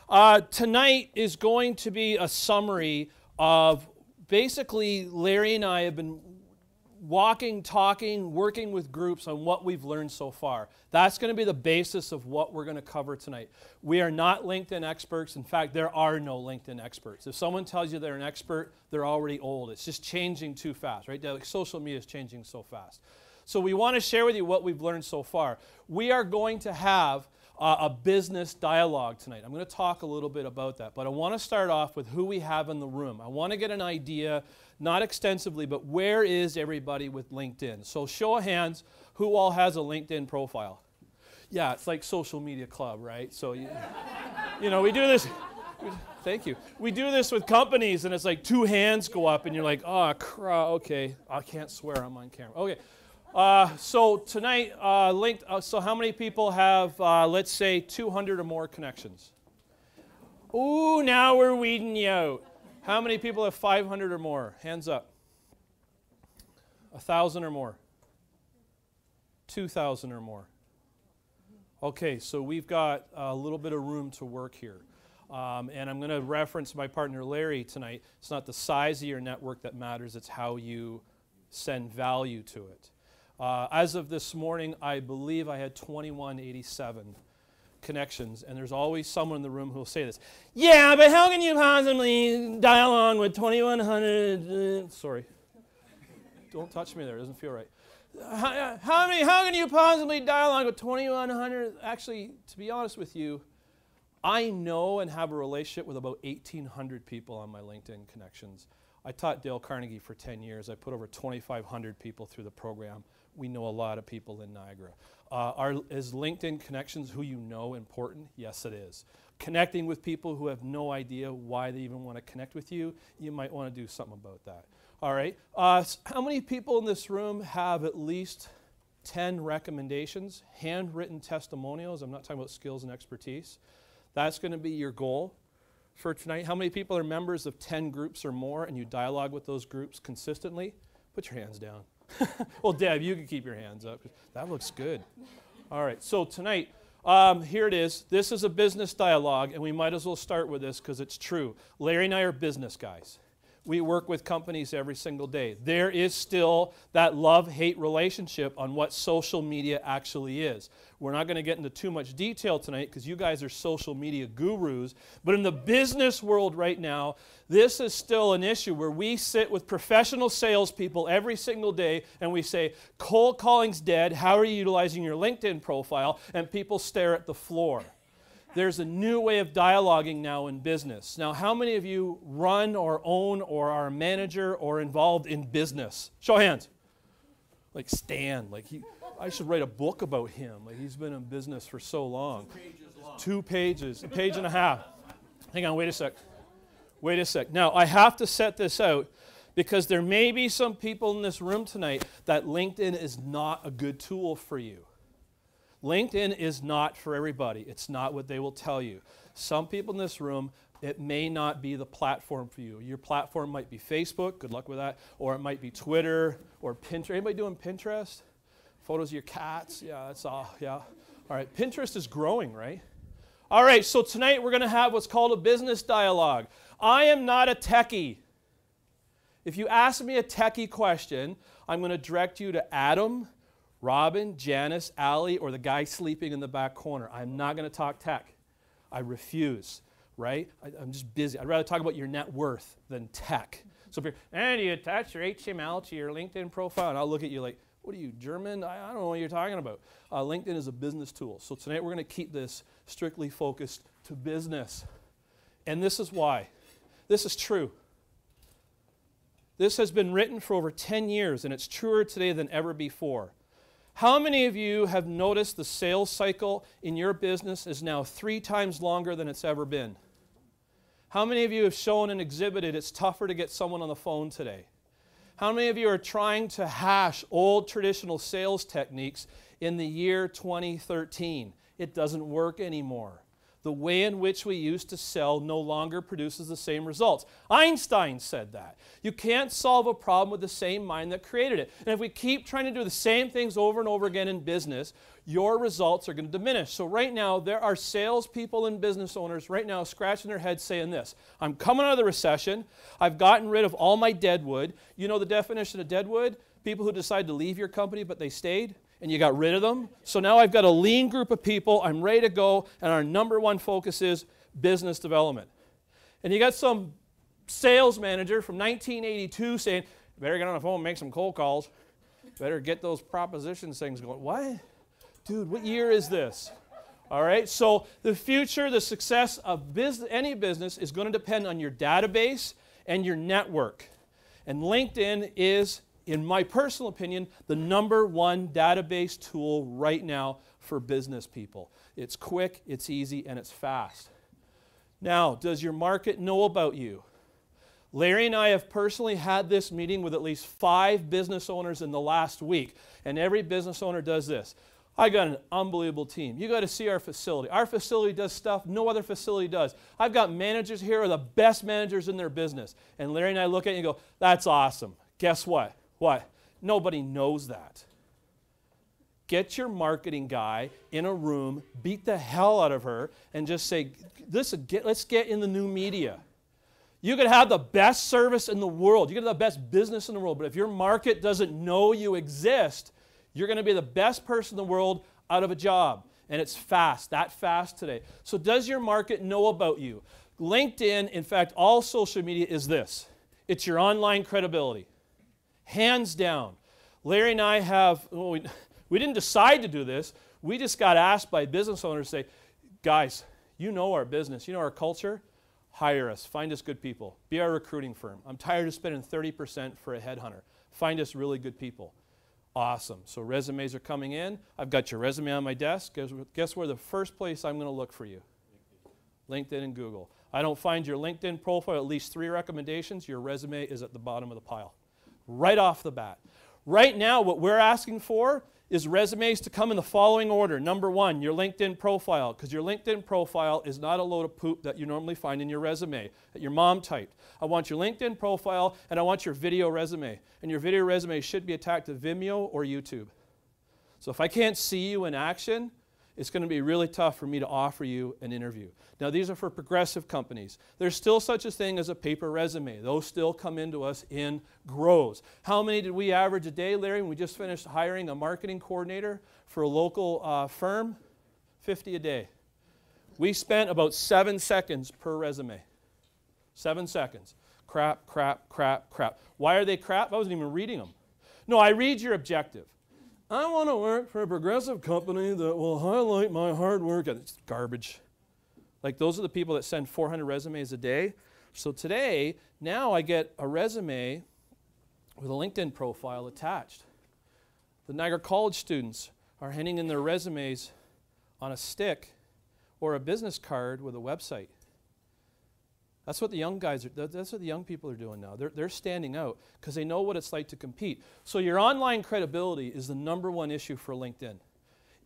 Tonight is going to be a summary of basically Larry and I have been walking, talking, working with groups on what we've learned so far. That's going to be the basis of what we're going to cover tonight. We are not LinkedIn experts. In fact, there are no LinkedIn experts. If someone tells you they're an expert, they're already old. It's just changing too fast, right? Like social media is changing so fast. So we want to share with you what we've learned so far. We are going to have a business dialogue tonight. I'm going to talk a little bit about that, but I want to start off with who we have in the room. I want to get an idea, not extensively, but where is everybody with LinkedIn? So show of hands, who all has a LinkedIn profile? Yeah, it's like social media club, right? So, you know, we do this. Thank you. We do this with companies, and it's like 2 hands go up, and you're like, oh, okay, I can't swear, I'm on camera. Okay. So tonight, so how many people have, let's say, 200 or more connections? Ooh, now we're weeding you out. How many people have 500 or more? Hands up. 1,000 or more? 2,000 or more? Okay, so we've got a little bit of room to work here. And I'm going to reference my partner Larry tonight. It's not the size of your network that matters, it's how you send value to it. As of this morning, I believe I had 2187 connections, and there's always someone in the room who will say this. Yeah, but how can you possibly dialogue with 2100? Sorry. Don't touch me there. It doesn't feel right. How can you possibly dialogue with 2100? Actually, to be honest with you, I know and have a relationship with about 1,800 people on my LinkedIn connections. I taught Dale Carnegie for 10 years. I put over 2,500 people through the program. We know a lot of people in Niagara. Is LinkedIn connections who you know important? Yes, it is. Connecting with people who have no idea why they even want to connect with you, you might want to do something about that. All right. How many people in this room have at least 10 recommendations, handwritten testimonials? I'm not talking about skills and expertise. That's going to be your goal for tonight. How many people are members of 10 groups or more and you dialogue with those groups consistently? Put your hands down. Well, Deb, you can keep your hands up. That looks good. All right, so tonight, here it is. This is a business dialogue, and we might as well start with this because it's true. Larry and I are business guys. We work with companies every single day. There is still that love-hate relationship on what social media actually is. We're not going to get into too much detail tonight because you guys are social media gurus. But in the business world right now, this is still an issue where we sit with professional salespeople every single day and we say, cold calling's dead. How are you utilizing your LinkedIn profile? And people stare at the floor. There's a new way of dialoguing now in business. Now, how many of you run or own or are a manager or involved in business? Show of hands. Like Stan, I should write a book about him. Like he's been in business for so long. 2 pages long. 2 pages, a page and a half. Hang on, wait a sec. Wait a sec. Now, I have to set this out because there may be some people in this room tonight that LinkedIn is not a good tool for you. LinkedIn is not for everybody. It's not what they will tell you. Some people in this room, it may not be the platform for you. Your platform might be Facebook, good luck with that, or it might be Twitter or Pinterest. Anybody doing Pinterest? Photos of your cats? Yeah, that's all, yeah. All right, Pinterest is growing, right? All right, so tonight we're going to have what's called a business dialogue. I am not a techie. If you ask me a techie question, I'm going to direct you to Adam, Robin, Janice, Allie, or the guy sleeping in the back corner. I'm not going to talk tech. I refuse, right? I'm just busy. I'd rather talk about your net worth than tech. So if you're, and you attach your HTML to your LinkedIn profile, and I'll look at you like, what are you, German? I don't know what you're talking about. LinkedIn is a business tool. So tonight we're going to keep this strictly focused to business. And this is why. This is true. This has been written for over 10 years, and it's truer today than ever before. How many of you have noticed the sales cycle in your business is now 3 times longer than it's ever been? How many of you have shown and exhibited it's tougher to get someone on the phone today? How many of you are trying to hash old traditional sales techniques in the year 2013? It doesn't work anymore. The way in which we used to sell no longer produces the same results. Einstein said that. You can't solve a problem with the same mind that created it. And if we keep trying to do the same things over and over again in business, your results are going to diminish. So right now, there are salespeople and business owners right now scratching their heads saying this: I'm coming out of the recession. I've gotten rid of all my deadwood. You know the definition of deadwood? People who decide to leave your company, but they stayed, and you got rid of them. So now I've got a lean group of people. I'm ready to go, and our number one focus is business development. And you got some sales manager from 1982 saying, better get on the phone and make some cold calls. Better get those propositions things going. What? Dude, what year is this? All right, so the future, the success of any business is going to depend on your database and your network. And LinkedIn is, in my personal opinion, the number one database tool right now for business people. It's quick, it's easy, and it's fast. Now, does your market know about you? Larry and I have personally had this meeting with at least 5 business owners in the last week, and every business owner does this. I got an unbelievable team. You got to see our facility. Our facility does stuff no other facility does. I've got managers here who are the best managers in their business. And Larry and I look at you and go, that's awesome. Guess what? What? Nobody knows that. Get your marketing guy in a room, beat the hell out of her, and just say, listen, let's get in the new media. You could have the best service in the world. You could have the best business in the world. But if your market doesn't know you exist, you're going to be the best person in the world out of a job. And it's fast, that fast today. So does your market know about you? LinkedIn, in fact, all social media is this. It's your online credibility. Hands down. Larry and I have, we didn't decide to do this. We just got asked by business owners to say, guys, you know our business, you know our culture. Hire us. Find us good people. Be our recruiting firm. I'm tired of spending 30% for a headhunter. Find us really good people. Awesome. So resumes are coming in. I've got your resume on my desk. Guess where the first place I'm going to look for you? LinkedIn and Google. I don't find your LinkedIn profile at least 3 recommendations. Your resume is at the bottom of the pile. Right off the bat. Right now, what we're asking for is resumes to come in the following order. Number 1, your LinkedIn profile, because your LinkedIn profile is not a load of poop that you normally find in your resume that your mom typed. I want your LinkedIn profile, and I want your video resume. And your video resume should be attached to Vimeo or YouTube. So if I can't see you in action, it's going to be really tough for me to offer you an interview. Now, these are for progressive companies. There's still such a thing as a paper resume. Those still come into us in grows. How many did we average a day, Larry? We just finished hiring a marketing coordinator for a local firm. 50 a day. We spent about 7 seconds per resume. 7 seconds. Crap, crap, crap, crap. Why are they crap? I wasn't even reading them. No, I read your objective. I want to work for a progressive company that will highlight my hard work. And it's garbage. Like, those are the people that send 400 resumes a day. So today, now I get a resume with a LinkedIn profile attached. The Niagara College students are handing in their resumes on a stick or a business card with a website. That's what the young guys are, that's what the young people are doing now. They're standing out because they know what it's like to compete. So your online credibility is the number one issue for LinkedIn.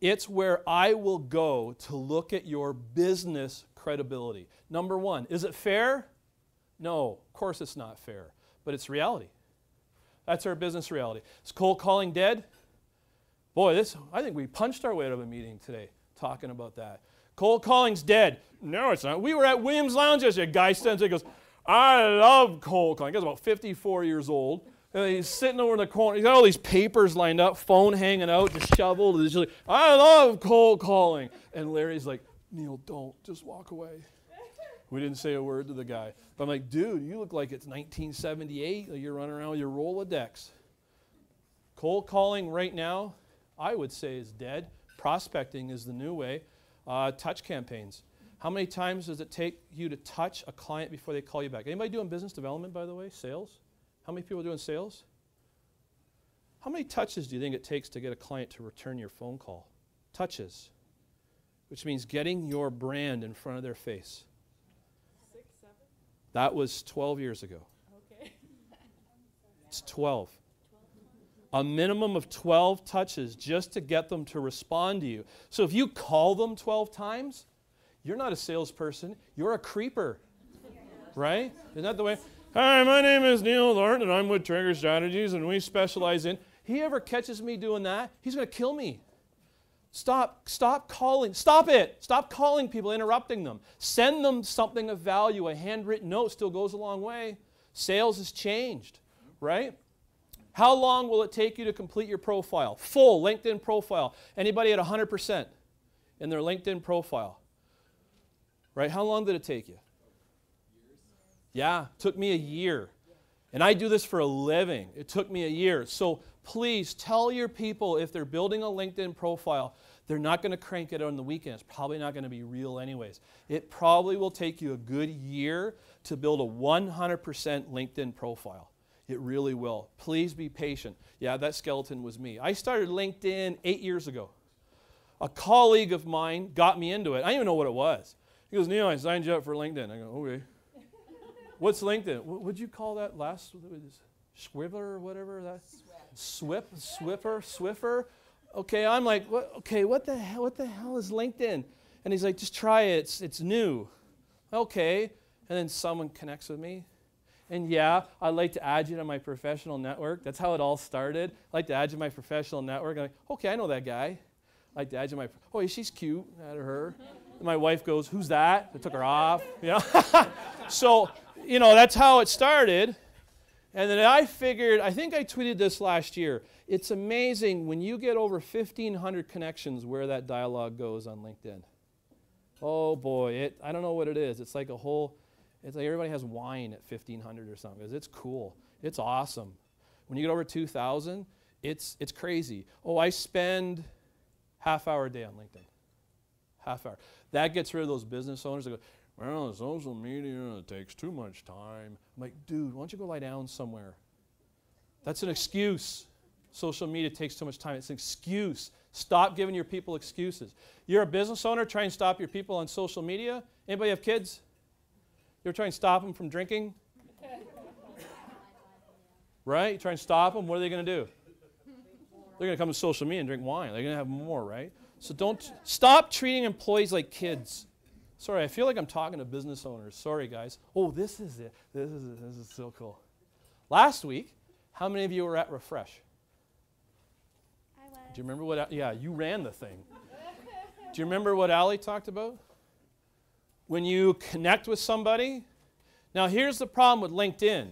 It's where I will go to look at your business credibility. Number 1, is it fair? No, of course it's not fair, but it's reality. That's our business reality. Is cold calling dead? Boy, I think we punched our way out of a meeting today talking about that. Cold calling's dead. No, it's not. We were at Williams Lounge yesterday. A guy stands there and goes, I love cold calling. He's about 54 years old. And he's sitting over in the corner. He's got all these papers lined up, phone hanging out, disheveled. He's like, I love cold calling. And Larry's like, Neil, don't. Just walk away. We didn't say a word to the guy. But I'm like, dude, you look like it's 1978. You're running around with your Rolodex. Cold calling right now, I would say, is dead. Prospecting is the new way. Touch campaigns. How many times does it take you to touch a client before they call you back? Anybody doing business development, by the way? Sales? How many people are doing sales? How many touches do you think it takes to get a client to return your phone call? Touches. Which means getting your brand in front of their face. 6, 7? That was 12 years ago. Okay. It's 12. A minimum of 12 touches just to get them to respond to you. So if you call them 12 times, You're not a salesperson. You're a creeper. Right? Isn't that the way? Hi, my name is Neil Thornton, and I'm with Trigger Strategies, and we specialize in. He ever catches me doing that, he's going to kill me. Stop calling. Stop it. Stop calling people, interrupting them. Send them something of value. A handwritten note still goes a long way. Sales has changed, right? How long will it take you to complete your profile? Full LinkedIn profile. Anybody at 100% in their LinkedIn profile? Right? How long did it take you? Yeah, it took me a year. And I do this for a living. It took me a year. So please tell your people if they're building a LinkedIn profile, they're not going to crank it on the weekend. It's probably not going to be real anyways. It probably will take you a good year to build a 100% LinkedIn profile. It really will. Please be patient. Yeah, that skeleton was me. I started LinkedIn 8 years ago. A colleague of mine got me into it. I didn't even know what it was. He goes, Neil, I signed you up for LinkedIn. I go, okay. What's LinkedIn? What would you call that last? Swiver or whatever that? Swiffer. Okay, I'm like, what the hell is LinkedIn? And he's like, just try it. It's new. Okay. And then someone connects with me. And yeah, I'd like to add you to my professional network. That's how it all started. I'd like to add you to my professional network. I'm like, okay, I know that guy. I'd like to add you to my, oh, she's cute. Add her. And my wife goes, who's that? I took her off. You know? So, you know, that's how it started. And then I figured, I think I tweeted this last year, it's amazing when you get over 1,500 connections where that dialogue goes on LinkedIn. Oh boy, I don't know what it is. It's like it's like everybody has wine at 1,500 or something. It's cool. It's awesome. When you get over 2,000, it's crazy. Oh, I spend half hour a day on LinkedIn. Half hour. That gets rid of those business owners that go, well, social media, it takes too much time. I'm like, dude, why don't you go lie down somewhere? That's an excuse. Social media takes too much time. It's an excuse. Stop giving your people excuses. You're a business owner, try and stop your people on social media. Anybody have kids? You ever try and stop them from drinking? Right? You try and stop them, what are they going to do? They're going to come to social media and drink wine. They're going to have more, right? So stop treating employees like kids. Sorry, I feel like I'm talking to business owners. Sorry, guys. Oh, this is it. This is so cool. Last week, how many of you were at Refresh? I was. Do you remember what? Yeah, you ran the thing. Do you remember what Ali talked about? When you connect with somebody. Now, here's the problem with LinkedIn.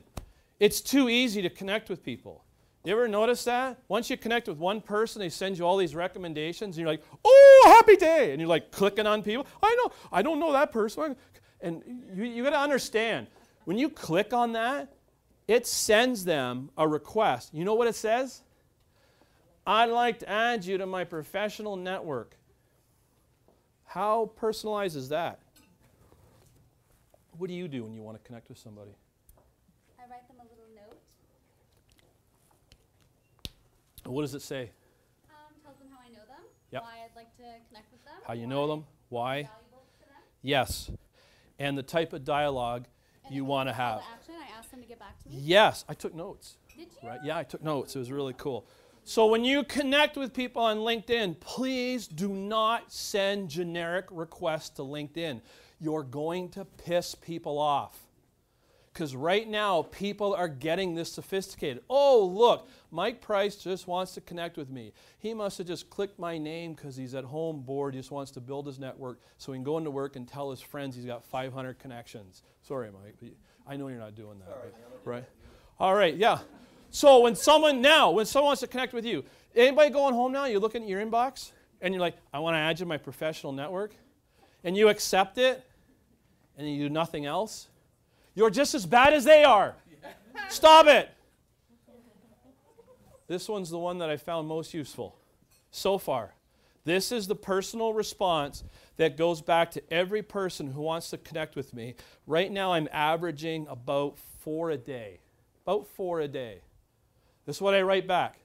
It's too easy to connect with people. You ever notice that? Once you connect with one person, they send you all these recommendations, and you're like, oh, happy day. And you're like clicking on people. I don't know that person. And you got to understand, when you click on that, it sends them a request. You know what it says? I'd like to add you to my professional network. How personalized is that? What do you do when you want to connect with somebody? I write them a little note. What does it say? Tells them how I know them. Yep. Why I'd like to connect with them. How you know them? Why? Valuable to them. Yes. And the type of dialogue you want to have. Call to action. I asked them to get back to me. Yes, I took notes. Did you? Right? Yeah, I took notes. It was really cool. So when you connect with people on LinkedIn, please do not send generic requests to LinkedIn. You're going to piss people off. Because right now, people are getting this sophisticated. Oh, look, Mike Price just wants to connect with me. He must have just clicked my name because he's at home bored. He just wants to build his network so he can go into work and tell his friends he's got 500 connections. Sorry, Mike, but I know you're not doing that. Right? All right, yeah. So when someone wants to connect with you, anybody going home now, you're looking at your inbox, and you're like, I want to add you to my professional network, and you accept it, and you do nothing else, you're just as bad as they are. Stop it. This one's the one that I found most useful so far. This is the personal response that goes back to every person who wants to connect with me. Right now I'm averaging about 4 a day. About 4 a day. This is what I write back.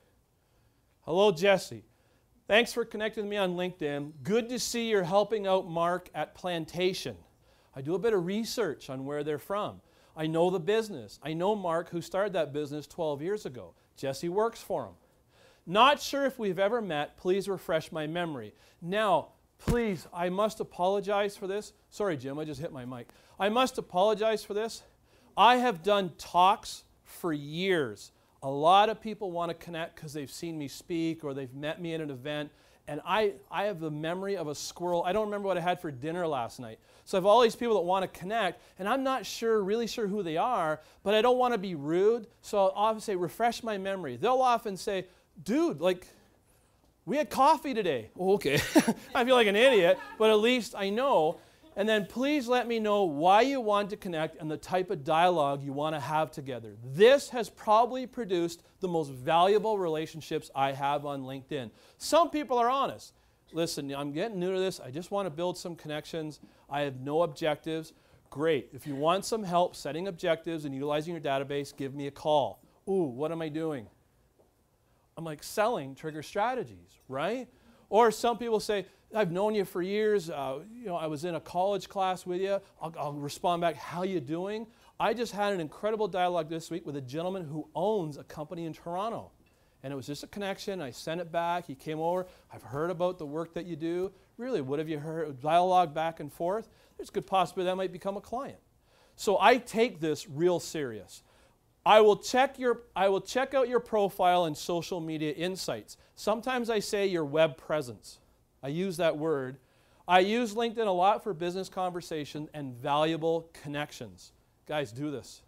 Hello, Jesse. Thanks for connecting with me on LinkedIn. Good to see you're helping out Mark at Plantation. I do a bit of research on where they're from. I know the business. I know Mark, who started that business 12 years ago. Jesse works for him. Not sure if we've ever met. Please refresh my memory. Now, please, I must apologize for this. Sorry, Jim, I just hit my mic. I must apologize for this. I have done talks for years. A lot of people want to connect because they've seen me speak or they've met me at an event. And I have the memory of a squirrel. I don't remember what I had for dinner last night. So I have all these people that want to connect, and I'm not really sure who they are, but I don't want to be rude. So I'll often say, refresh my memory. They'll often say, dude, like, we had coffee today. Oh, okay. I feel like an idiot, but at least I know. And then please let me know why you want to connect and the type of dialogue you want to have together. This has probably produced the most valuable relationships I have on LinkedIn. Some people are honest. Listen, I'm getting new to this. I just want to build some connections. I have no objectives. Great. If you want some help setting objectives and utilizing your database, give me a call. Ooh, what am I doing? I'm like selling trigger strategies, right? Or some people say, I've known you for years. I was in a college class with you. I'll respond back, how you doing? I just had an incredible dialogue this week with a gentleman who owns a company in Toronto. And it was just a connection. I sent it back. He came over. I've heard about the work that you do. Really, what have you heard? Dialogue back and forth. There's a good possibility that might become a client. So I take this real serious. I will check out your profile and social media insights. Sometimes I say your web presence. I use that word. I use LinkedIn a lot for business conversation and valuable connections. Guys, do this.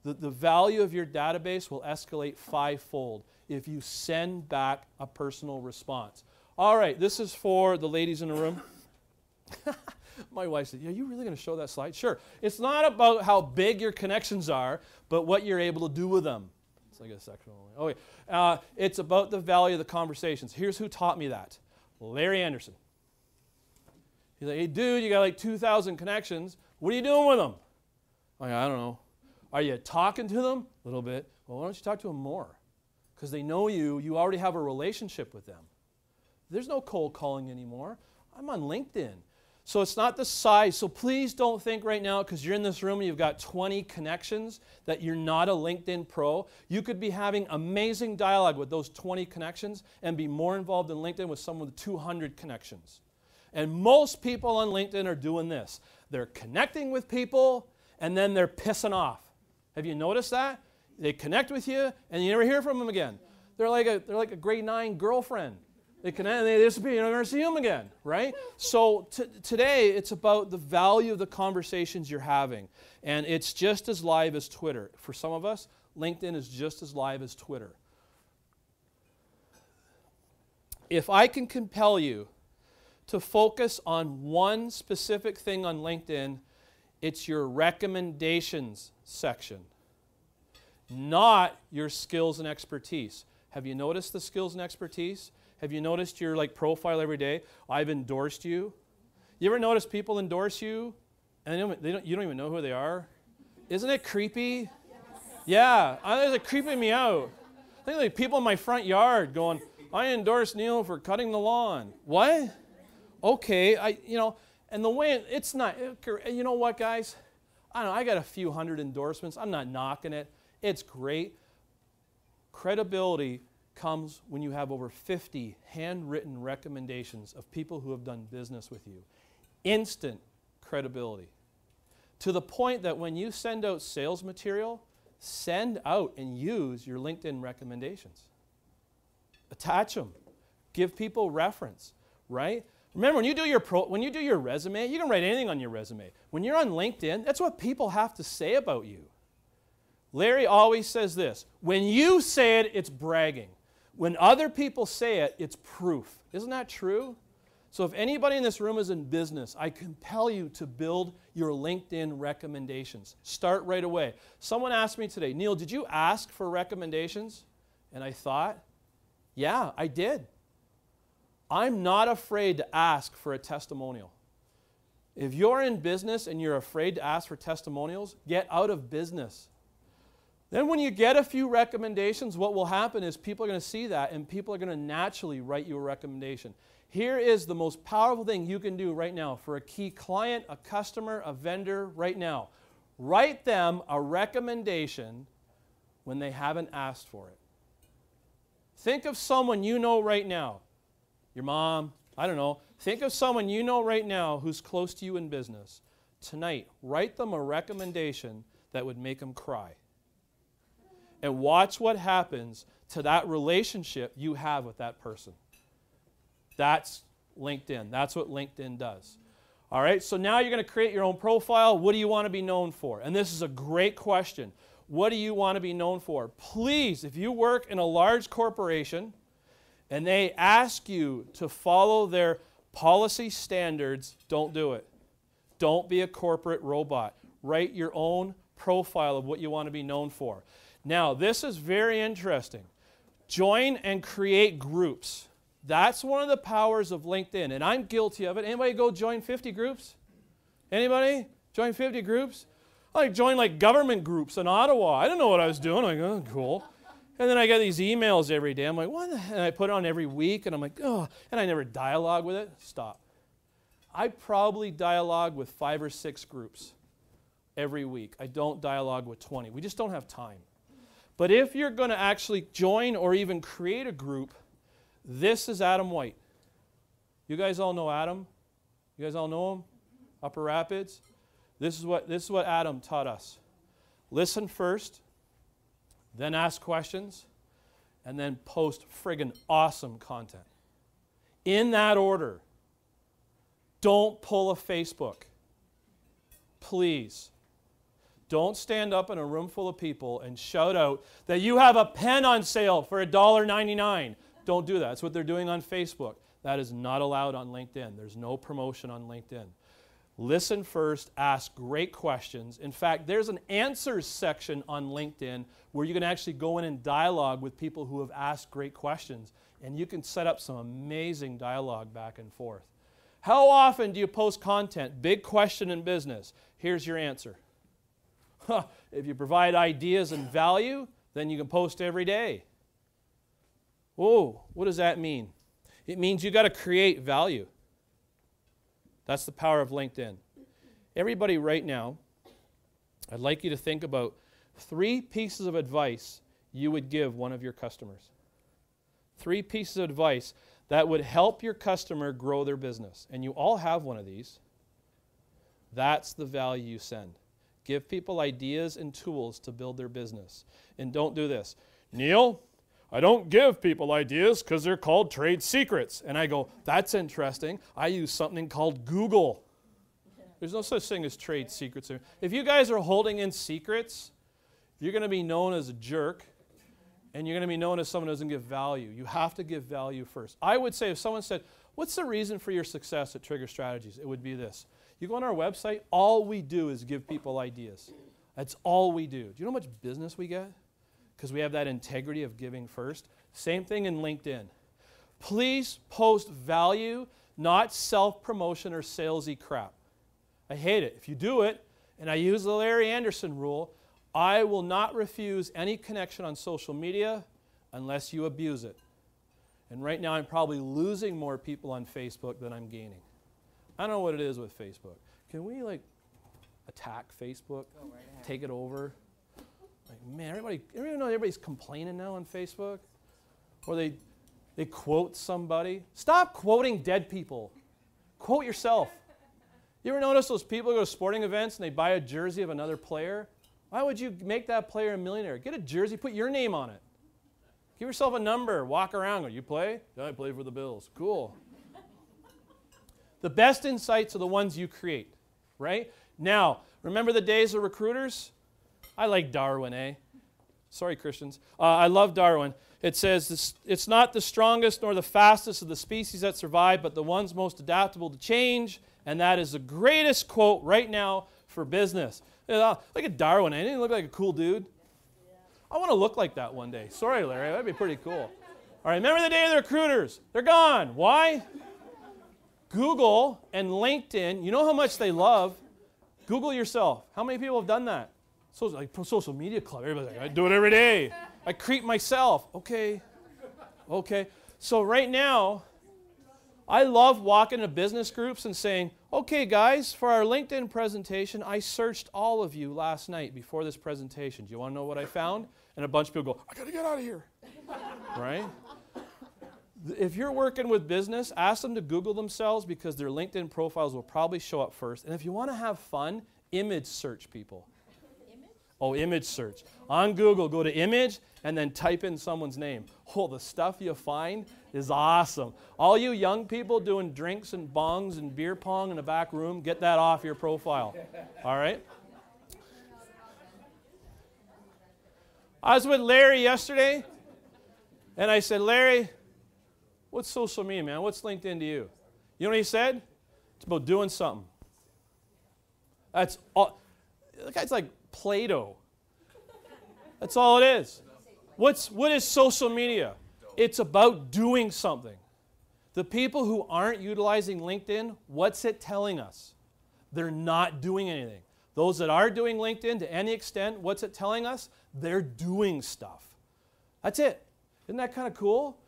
The value of your database will escalate 5-fold if you send back a personal response. All right, this is for the ladies in the room. My wife said, are you really going to show that slide? Sure. It's not about how big your connections are, but what you're able to do with them. It's like a sexual. Okay. It's about the value of the conversations. Here's who taught me that. Larry Anderson. He's like, hey, dude, you got like 2,000 connections. What are you doing with them? I'm like, I don't know. Are you talking to them? A little bit. Well, why don't you talk to them more? Because they know you. You already have a relationship with them. There's no cold calling anymore. I'm on LinkedIn. So it's not the size. So please don't think right now, because you're in this room and you've got 20 connections, that you're not a LinkedIn pro. You could be having amazing dialogue with those 20 connections and be more involved in LinkedIn with someone with 200 connections. And most people on LinkedIn are doing this. They're connecting with people and then they're pissing off. Have you noticed that? They connect with you and you never hear from them again. They're like a grade 9 girlfriend. They connect and they disappear. You never see them again, right? So today it's about the value of the conversations you're having. And it's just as live as Twitter. For some of us, LinkedIn is just as live as Twitter. If I can compel you to focus on one specific thing on LinkedIn, it's your recommendations section, not your skills and expertise. Have you noticed the skills and expertise? Have you noticed your profile every day? I've endorsed you. You ever notice people endorse you and you don't even know who they are? Isn't it creepy? Yes. Yeah, it's creeping me out. I think like people in my front yard going, I endorse Neil for cutting the lawn. What? Okay, and the way it's not, you know what, guys? I don't know, I got a few hundred endorsements. I'm not knocking it. It's great. Credibility comes when you have over 50 handwritten recommendations of people who have done business with you. Instant credibility. To the point that when you send out sales material, send out and use your LinkedIn recommendations. Attach them. Give people reference, right? Remember, when you do your resume, you can write anything on your resume. When you're on LinkedIn, that's what people have to say about you. Larry always says this, when you say it, it's bragging. When other people say it, it's proof. Isn't that true? So if anybody in this room is in business, I compel you to build your LinkedIn recommendations. Start right away. Someone asked me today, Neil, did you ask for recommendations? And I thought, yeah, I did. I'm not afraid to ask for a testimonial. If you're in business and you're afraid to ask for testimonials, get out of business. Then when you get a few recommendations, what will happen is people are going to see that and people are going to naturally write you a recommendation. Here is the most powerful thing you can do right now for a key client, a customer, a vendor right now. Write them a recommendation when they haven't asked for it. Think of someone you know right now. Your mom, I don't know. Think of someone you know right now who's close to you in business. Tonight, write them a recommendation that would make them cry. And watch what happens to that relationship you have with that person. That's LinkedIn. That's what LinkedIn does. All right, so now you're going to create your own profile. What do you want to be known for? And this is a great question. What do you want to be known for? Please, if you work in a large corporation and they ask you to follow their policy standards, don't do it. Don't be a corporate robot. Write your own profile of what you want to be known for. Now, this is very interesting. Join and create groups. That's one of the powers of LinkedIn, and I'm guilty of it. Anybody go join 50 groups? Anybody join 50 groups? I joined like government groups in Ottawa. I didn't know what I was doing. I'm like, oh, cool. And then I get these emails every day. I'm like, what the hell? And I put it on every week, and I'm like, oh, and I never dialogue with it. Stop. I probably dialogue with 5 or 6 groups every week. I don't dialogue with 20. We just don't have time. But if you're going to actually join or even create a group, this is Adam White. You guys all know Adam? You guys all know him? Upper Rapids? This is what Adam taught us. Listen first, then ask questions, and then post friggin' awesome content. In that order. Don't pull a Facebook. Please. Don't stand up in a room full of people and shout out that you have a pen on sale for $1.99. Don't do that. That's what they're doing on Facebook. That is not allowed on LinkedIn. There's no promotion on LinkedIn. Listen first, ask great questions. In fact, there's an answers section on LinkedIn where you can actually go in and dialogue with people who have asked great questions, and you can set up some amazing dialogue back and forth. How often do you post content? Big question in business. Here's your answer. If you provide ideas and value, then you can post every day. Whoa, what does that mean? It means you got to create value. That's the power of LinkedIn. Everybody right now, I'd like you to think about 3 pieces of advice you would give one of your customers. 3 pieces of advice that would help your customer grow their business. And you all have one of these. That's the value you send. Give people ideas and tools to build their business. And don't do this. Neil, I don't give people ideas because they're called trade secrets. And I go, that's interesting. I use something called Google. There's no such thing as trade secrets. If you guys are holding in secrets, you're going to be known as a jerk, and you're going to be known as someone who doesn't give value. You have to give value first. I would say if someone said, what's the reason for your success at Trigger Strategies? It would be this. You go on our website, all we do is give people ideas. That's all we do. Do you know how much business we get? Because we have that integrity of giving first. Same thing in LinkedIn. Please post value, not self-promotion or salesy crap. I hate it. If you do it, and I use the Larry Anderson rule, I will not refuse any connection on social media unless you abuse it. And right now I'm probably losing more people on Facebook than I'm gaining. I don't know what it is with Facebook. Can we like attack Facebook? Take it over? Like, man, everybody's complaining now on Facebook. Or they quote somebody. Stop quoting dead people. Quote yourself. You ever notice those people who go to sporting events and they buy a jersey of another player? Why would you make that player a millionaire? Get a jersey, put your name on it. Give yourself a number, walk around, go, you play? Yeah, I play for the Bills. Cool. The best insights are the ones you create, right? Now, remember the days of recruiters? I like Darwin, eh? Sorry, Christians. I love Darwin. It says, it's not the strongest nor the fastest of the species that survive, but the ones most adaptable to change. And that is the greatest quote right now for business. Look at Darwin. He didn't look like a cool dude. I want to look like that one day. Sorry, Larry. That'd be pretty cool. All right, remember the day of the recruiters. They're gone. Why? Google and LinkedIn, you know how much they love. Google yourself. How many people have done that? Social media club. Everybody's like, I do it every day. I creep myself. Okay. So right now, I love walking to business groups and saying, okay, guys, for our LinkedIn presentation, I searched all of you last night before this presentation. Do you want to know what I found? And a bunch of people go, I got to get out of here. Right? If you're working with business, ask them to Google themselves because their LinkedIn profiles will probably show up first. And if you want to have fun, image search people. Image? Oh, image search. On Google, go to image and then type in someone's name. Oh, the stuff you find is awesome. All you young people doing drinks and bongs and beer pong in the back room, get that off your profile. All right? I was with Larry yesterday, and I said, Larry, what's social media, man? What's LinkedIn to you? You know what he said? It's about doing something. That's all. The guy's like Play-Doh. That's all it is. What is social media? It's about doing something. The people who aren't utilizing LinkedIn, what's it telling us? They're not doing anything. Those that are doing LinkedIn to any extent, what's it telling us? They're doing stuff. That's it. Isn't that kind of cool?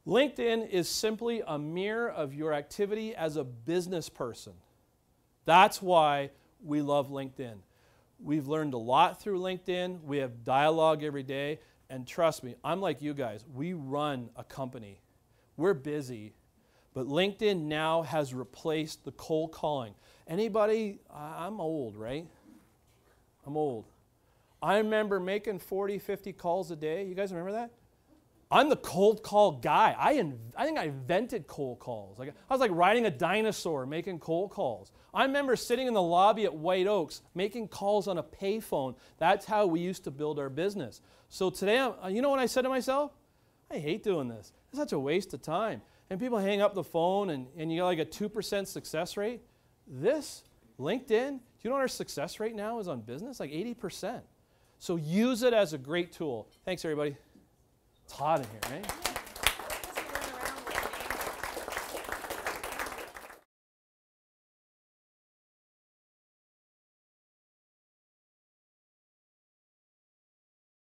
LinkedIn is simply a mirror of your activity as a business person. That's why we love LinkedIn. We've learned a lot through LinkedIn. We have dialogue every day. And trust me, I'm like you guys. We run a company. We're busy. But LinkedIn now has replaced the cold calling. Anybody, I'm old, right? I'm old. I remember making 40, 50 calls a day. You guys remember that? I'm the cold call guy. I think I invented cold calls. Like, I was like riding a dinosaur making cold calls. I remember sitting in the lobby at White Oaks making calls on a payphone. That's how we used to build our business. So today, you know what I said to myself? I hate doing this. It's such a waste of time. And people hang up the phone and you got like a 2% success rate. This, LinkedIn, do you know what our success rate now is on business? Like 80%. So use it as a great tool. Thanks, everybody. It's hot in here, right?